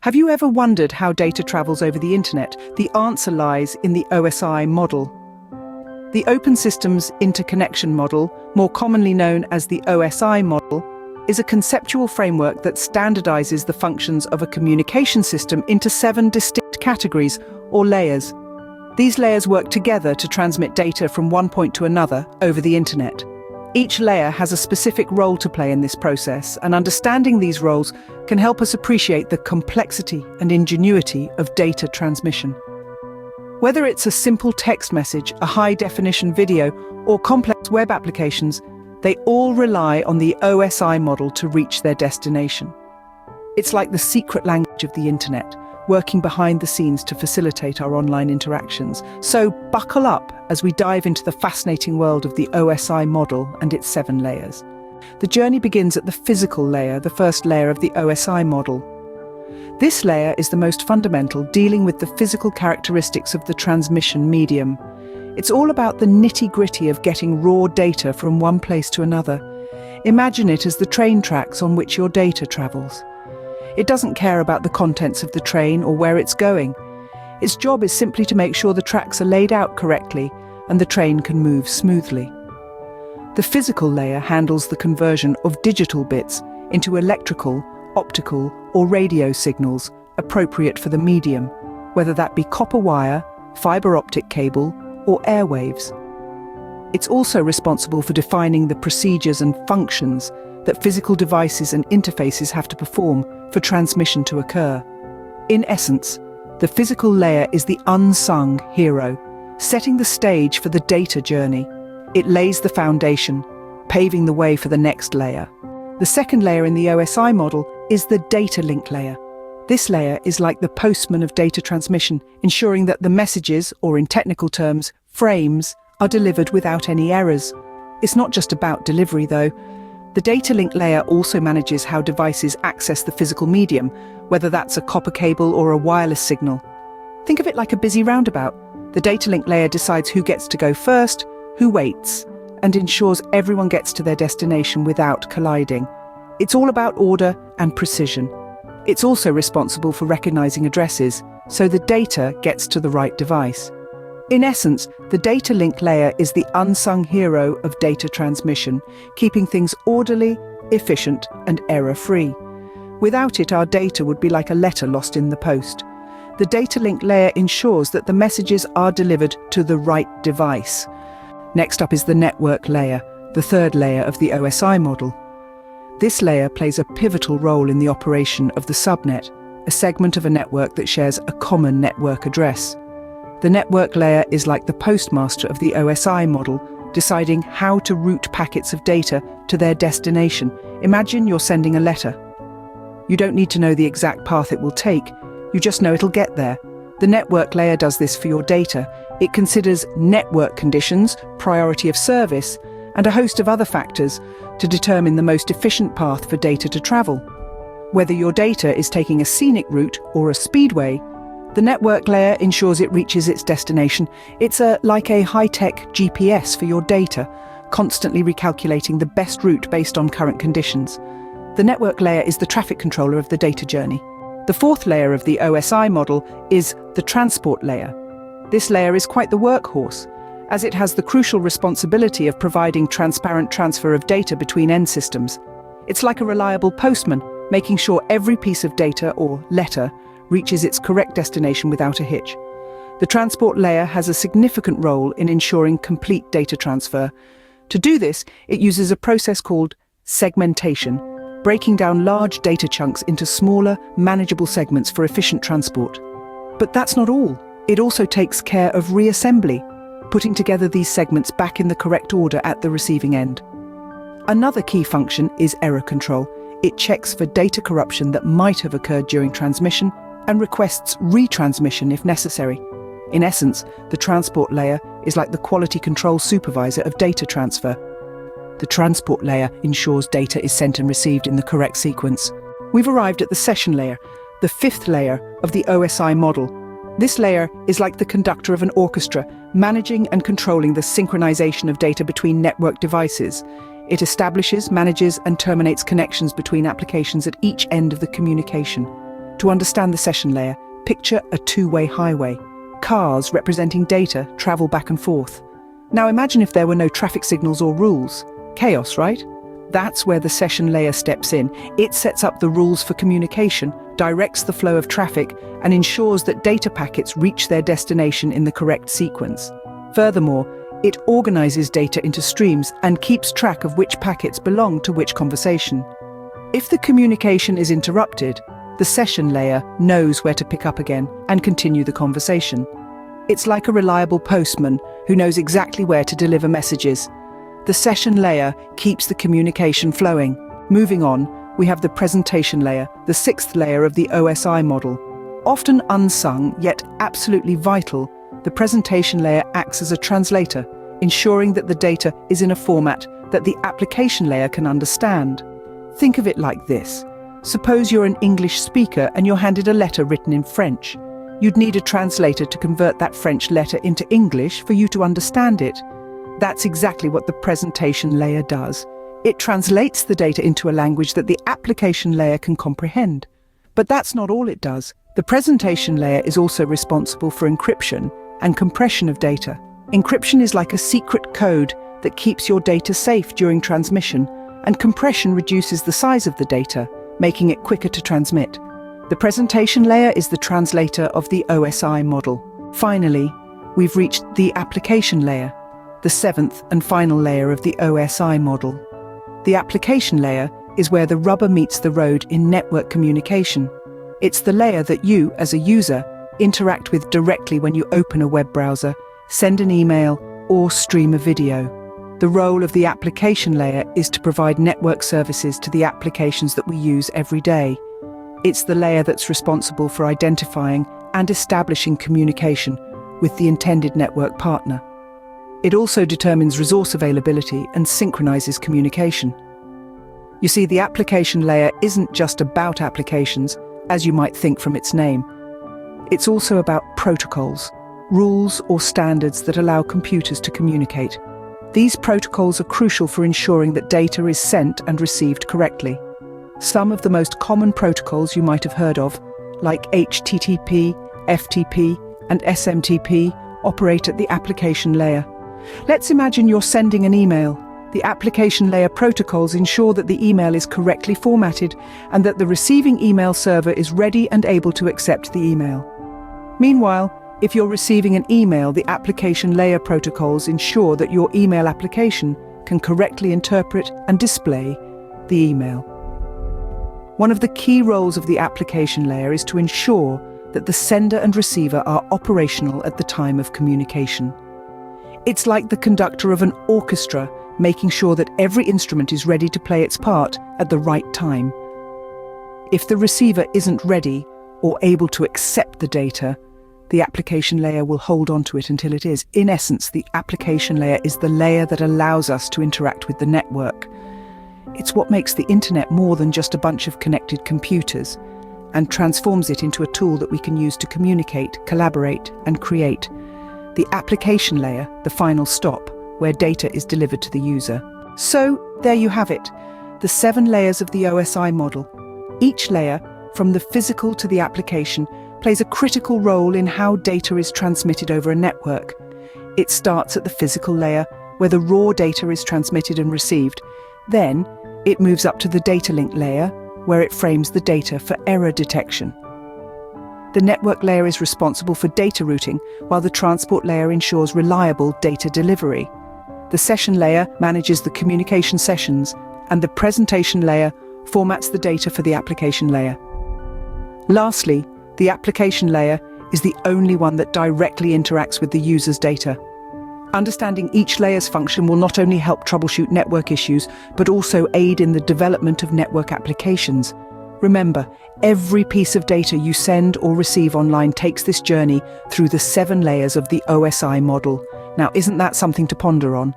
Have you ever wondered how data travels over the internet? The answer lies in the OSI model. The Open Systems Interconnection Model, more commonly known as the OSI model, is a conceptual framework that standardizes the functions of a communication system into 7 distinct categories, or layers. These layers work together to transmit data from one point to another over the internet. Each layer has a specific role to play in this process, and understanding these roles can help us appreciate the complexity and ingenuity of data transmission. Whether it's a simple text message, a high-definition video, or complex web applications, they all rely on the OSI model to reach their destination. It's like the secret language of the internet, working behind the scenes to facilitate our online interactions. So buckle up as we dive into the fascinating world of the OSI model and its 7 layers. The journey begins at the physical layer, the first layer of the OSI model. This layer is the most fundamental, dealing with the physical characteristics of the transmission medium. It's all about the nitty-gritty of getting raw data from one place to another. Imagine it as the train tracks on which your data travels. It doesn't care about the contents of the train or where it's going. Its job is simply to make sure the tracks are laid out correctly and the train can move smoothly. The physical layer handles the conversion of digital bits into electrical, optical, or radio signals appropriate for the medium, whether that be copper wire, fiber optic cable, or airwaves. It's also responsible for defining the procedures and functions that physical devices and interfaces have to perform for transmission to occur. In essence, the physical layer is the unsung hero, setting the stage for the data journey. It lays the foundation, paving the way for the next layer. The second layer in the OSI model is the data link layer. This layer is like the postman of data transmission, ensuring that the messages, or in technical terms, frames, are delivered without any errors. It's not just about delivery, though. The data link layer also manages how devices access the physical medium, whether that's a copper cable or a wireless signal. Think of it like a busy roundabout. The data link layer decides who gets to go first, who waits, and ensures everyone gets to their destination without colliding. It's all about order and precision. It's also responsible for recognizing addresses, so the data gets to the right device. In essence, the data link layer is the unsung hero of data transmission, keeping things orderly, efficient, and error-free. Without it, our data would be like a letter lost in the post. The data link layer ensures that the messages are delivered to the right device. Next up is the network layer, the third layer of the OSI model. This layer plays a pivotal role in the operation of the subnet, a segment of a network that shares a common network address. The network layer is like the postmaster of the OSI model, deciding how to route packets of data to their destination. Imagine you're sending a letter. You don't need to know the exact path it will take, you just know it'll get there. The network layer does this for your data. It considers network conditions, priority of service, and a host of other factors to determine the most efficient path for data to travel. Whether your data is taking a scenic route or a speedway, the network layer ensures it reaches its destination. It's like a high-tech GPS for your data, constantly recalculating the best route based on current conditions. The network layer is the traffic controller of the data journey. The fourth layer of the OSI model is the transport layer. This layer is quite the workhorse, as it has the crucial responsibility of providing transparent transfer of data between end systems. It's like a reliable postman, making sure every piece of data or letter reaches its correct destination without a hitch. The transport layer has a significant role in ensuring complete data transfer. To do this, it uses a process called segmentation, breaking down large data chunks into smaller, manageable segments for efficient transport. But that's not all. It also takes care of reassembly, putting together these segments back in the correct order at the receiving end. Another key function is error control. It checks for data corruption that might have occurred during transmission and requests retransmission if necessary. In essence, the transport layer is like the quality control supervisor of data transfer. The transport layer ensures data is sent and received in the correct sequence. We've arrived at the session layer, the fifth layer of the OSI model. This layer is like the conductor of an orchestra, managing and controlling the synchronization of data between network devices. It establishes, manages, and terminates connections between applications at each end of the communication. To understand the session layer, picture a two-way highway. Cars representing data travel back and forth. Now imagine if there were no traffic signals or rules. Chaos, right? That's where the session layer steps in. It sets up the rules for communication, directs the flow of traffic, and ensures that data packets reach their destination in the correct sequence. Furthermore, it organizes data into streams and keeps track of which packets belong to which conversation. If the communication is interrupted, the session layer knows where to pick up again and continue the conversation. It's like a reliable postman who knows exactly where to deliver messages. The session layer keeps the communication flowing. Moving on, we have the presentation layer, the sixth layer of the OSI model. Often unsung, yet absolutely vital, the presentation layer acts as a translator, ensuring that the data is in a format that the application layer can understand. Think of it like this. Suppose you're an English speaker and you're handed a letter written in French. You'd need a translator to convert that French letter into English for you to understand it. That's exactly what the presentation layer does. It translates the data into a language that the application layer can comprehend. But that's not all it does. The presentation layer is also responsible for encryption and compression of data. Encryption is like a secret code that keeps your data safe during transmission, and compression reduces the size of the data, making it quicker to transmit. The presentation layer is the translator of the OSI model. Finally, we've reached the application layer, the seventh and final layer of the OSI model. The application layer is where the rubber meets the road in network communication. It's the layer that you, as a user, interact with directly when you open a web browser, send an email, or stream a video. The role of the application layer is to provide network services to the applications that we use every day. It's the layer that's responsible for identifying and establishing communication with the intended network partner. It also determines resource availability and synchronizes communication. You see, the application layer isn't just about applications, as you might think from its name. It's also about protocols, rules or standards that allow computers to communicate. These protocols are crucial for ensuring that data is sent and received correctly. Some of the most common protocols you might have heard of, like HTTP, FTP, and SMTP, operate at the application layer. Let's imagine you're sending an email. The application layer protocols ensure that the email is correctly formatted and that the receiving email server is ready and able to accept the email. Meanwhile, if you're receiving an email, the application layer protocols ensure that your email application can correctly interpret and display the email. One of the key roles of the application layer is to ensure that the sender and receiver are operational at the time of communication. It's like the conductor of an orchestra, making sure that every instrument is ready to play its part at the right time. If the receiver isn't ready or able to accept the data, the application layer will hold on to it until it is. In essence, the application layer is the layer that allows us to interact with the network. It's what makes the internet more than just a bunch of connected computers, and transforms it into a tool that we can use to communicate, collaborate, and create. The application layer, the final stop, where data is delivered to the user. So, there you have it, the 7 layers of the OSI model. Each layer, from the physical to the application, plays a critical role in how data is transmitted over a network. It starts at the physical layer, where the raw data is transmitted and received. Then, it moves up to the data link layer, where it frames the data for error detection. The network layer is responsible for data routing, while the transport layer ensures reliable data delivery. The session layer manages the communication sessions, and the presentation layer formats the data for the application layer. Lastly, the application layer is the only one that directly interacts with the user's data. Understanding each layer's function will not only help troubleshoot network issues, but also aid in the development of network applications. Remember, every piece of data you send or receive online takes this journey through the 7 layers of the OSI model. Now, isn't that something to ponder on?